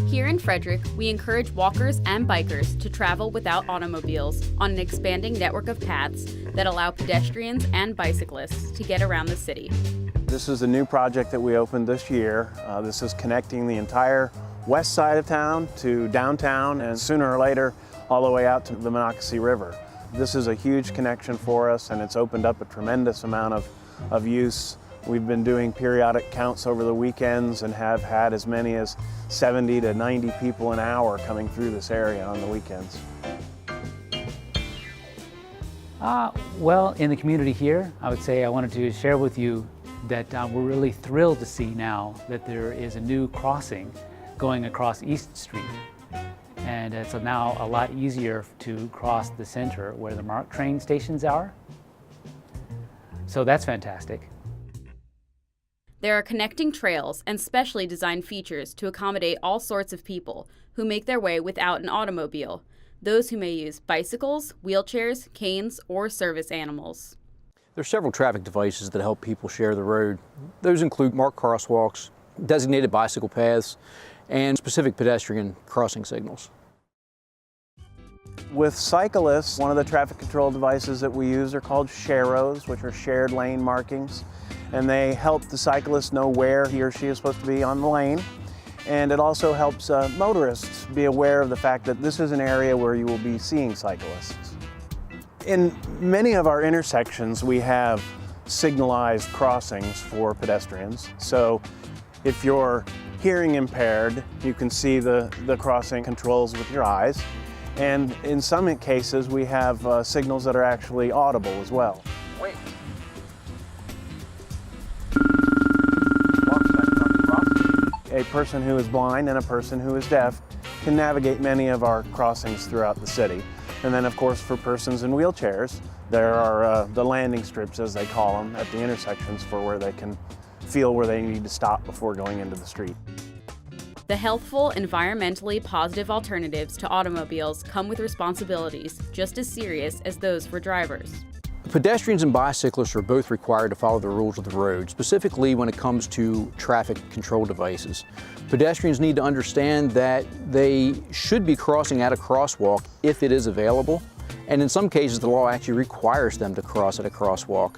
Here in Frederick, we encourage walkers and bikers to travel without automobiles on an expanding network of paths that allow pedestrians and bicyclists to get around the city. This is a new project that we opened this year. This is connecting the entire west side of town to downtown and sooner or later all the way out to the Monocacy River. This is a huge connection for us, and it's opened up a tremendous amount of use. We've been doing periodic counts over the weekends and have had as many as 70 to 90 people an hour coming through this area on the weekends. Well, in the community here, I would say I wanted to share with you that we're really thrilled to see now that there is a new crossing going across East Street. And it's now a lot easier to cross the center where the MARC train stations are. So that's fantastic. There are connecting trails and specially designed features to accommodate all sorts of people who make their way without an automobile, those who may use bicycles, wheelchairs, canes, or service animals. There are several traffic devices that help people share the road. Those include marked crosswalks, designated bicycle paths, and specific pedestrian crossing signals. With cyclists, one of the traffic control devices that we use are called sharrows, which are shared lane markings. And they help the cyclist know where he or she is supposed to be on the lane. And it also helps motorists be aware of the fact that this is an area where you will be seeing cyclists. In many of our intersections, we have signalized crossings for pedestrians. So if you're hearing impaired, you can see the crossing controls with your eyes. And in some cases, we have signals that are actually audible as well. Wait. A person who is blind and a person who is deaf can navigate many of our crossings throughout the city. And then, of course, for persons in wheelchairs, there are the landing strips, as they call them, at the intersections for where they can feel where they need to stop before going into the street. The healthful, environmentally positive alternatives to automobiles come with responsibilities just as serious as those for drivers. Pedestrians and bicyclists are both required to follow the rules of the road, specifically when it comes to traffic control devices. Pedestrians need to understand that they should be crossing at a crosswalk if it is available, and in some cases the law actually requires them to cross at a crosswalk.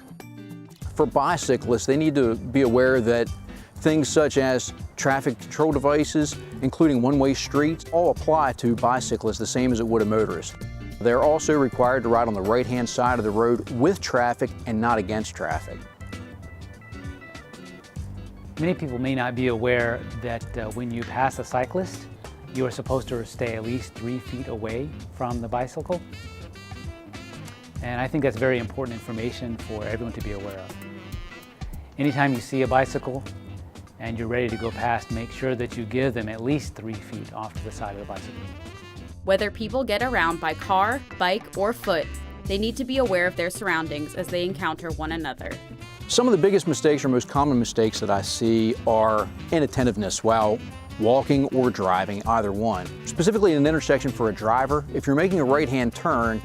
For bicyclists, they need to be aware that things such as traffic control devices, including one-way streets, all apply to bicyclists the same as it would a motorist. They're also required to ride on the right-hand side of the road with traffic and not against traffic. Many people may not be aware that when you pass a cyclist, you are supposed to stay at least 3 feet away from the bicycle. And I think that's very important information for everyone to be aware of. Anytime you see a bicycle and you're ready to go past, make sure that you give them at least 3 feet off to the side of the bicycle. Whether people get around by car, bike, or foot, they need to be aware of their surroundings as they encounter one another. Some of the biggest mistakes or most common mistakes that I see are inattentiveness while walking or driving, either one. Specifically in an intersection for a driver, if you're making a right-hand turn,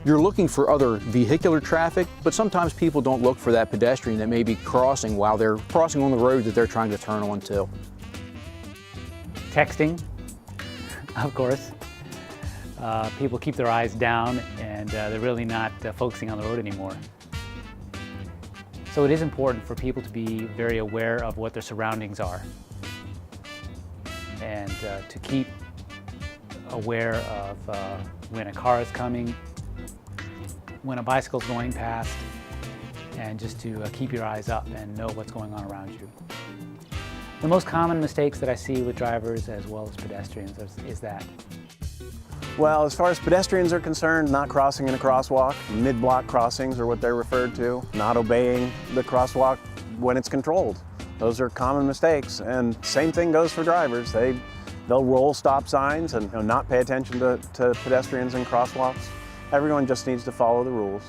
you're looking for other vehicular traffic, but sometimes people don't look for that pedestrian that may be crossing while they're crossing on the road that they're trying to turn onto. Texting, of course. People keep their eyes down and they're really not focusing on the road anymore. So it is important for people to be very aware of what their surroundings are and to keep aware of when a car is coming, when a bicycle is going past, and just to keep your eyes up and know what's going on around you. The most common mistakes that I see with drivers as well as pedestrians is that. Well, as far as pedestrians are concerned, not crossing in a crosswalk, mid-block crossings are what they're referred to, not obeying the crosswalk when it's controlled. Those are common mistakes, and same thing goes for drivers. They'll roll stop signs and not pay attention to pedestrians and crosswalks. Everyone just needs to follow the rules.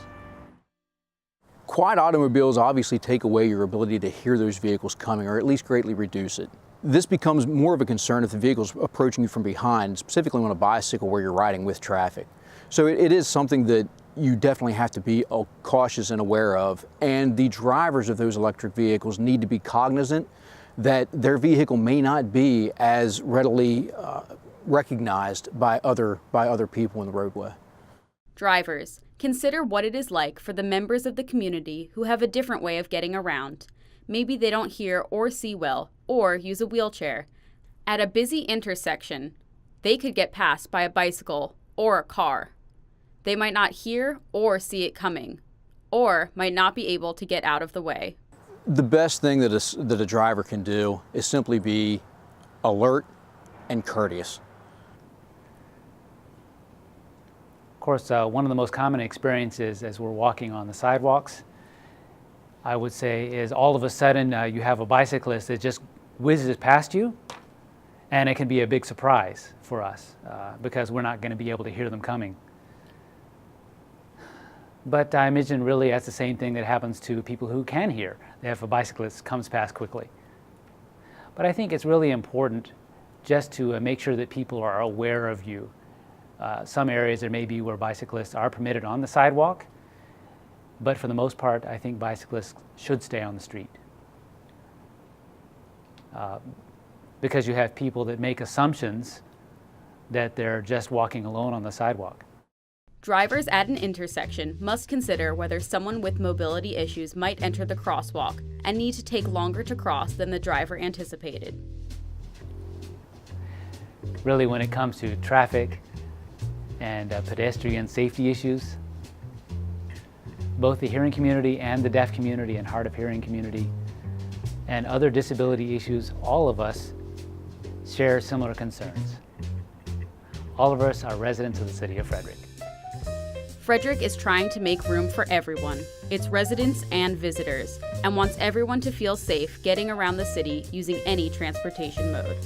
Quiet automobiles obviously take away your ability to hear those vehicles coming, or at least greatly reduce it. This becomes more of a concern if the vehicle's approaching you from behind, specifically on a bicycle where you're riding with traffic. So it is something that you definitely have to be cautious and aware of, and the drivers of those electric vehicles need to be cognizant that their vehicle may not be as readily recognized by other people in the roadway. Drivers, consider what it is like for the members of the community who have a different way of getting around. Maybe they don't hear or see well, or use a wheelchair. At a busy intersection, they could get passed by a bicycle or a car. They might not hear or see it coming, or might not be able to get out of the way. The best thing that a driver can do is simply be alert and courteous. Of course, one of the most common experiences as we're walking on the sidewalks, I would say, is all of a sudden you have a bicyclist that just whizzes past you, and it can be a big surprise for us because we're not going to be able to hear them coming. But I imagine really that's the same thing that happens to people who can hear if a bicyclist comes past quickly. But I think it's really important just to make sure that people are aware of you. Some areas there may be where bicyclists are permitted on the sidewalk, but for the most part, I think bicyclists should stay on the street. Because you have people that make assumptions that they're just walking alone on the sidewalk. Drivers at an intersection must consider whether someone with mobility issues might enter the crosswalk and need to take longer to cross than the driver anticipated. Really, when it comes to traffic and pedestrian safety issues, both the hearing community and the deaf community and hard of hearing community and other disability issues, all of us share similar concerns. All of us are residents of the city of Frederick. Frederick is trying to make room for everyone, its residents and visitors, and wants everyone to feel safe getting around the city using any transportation mode.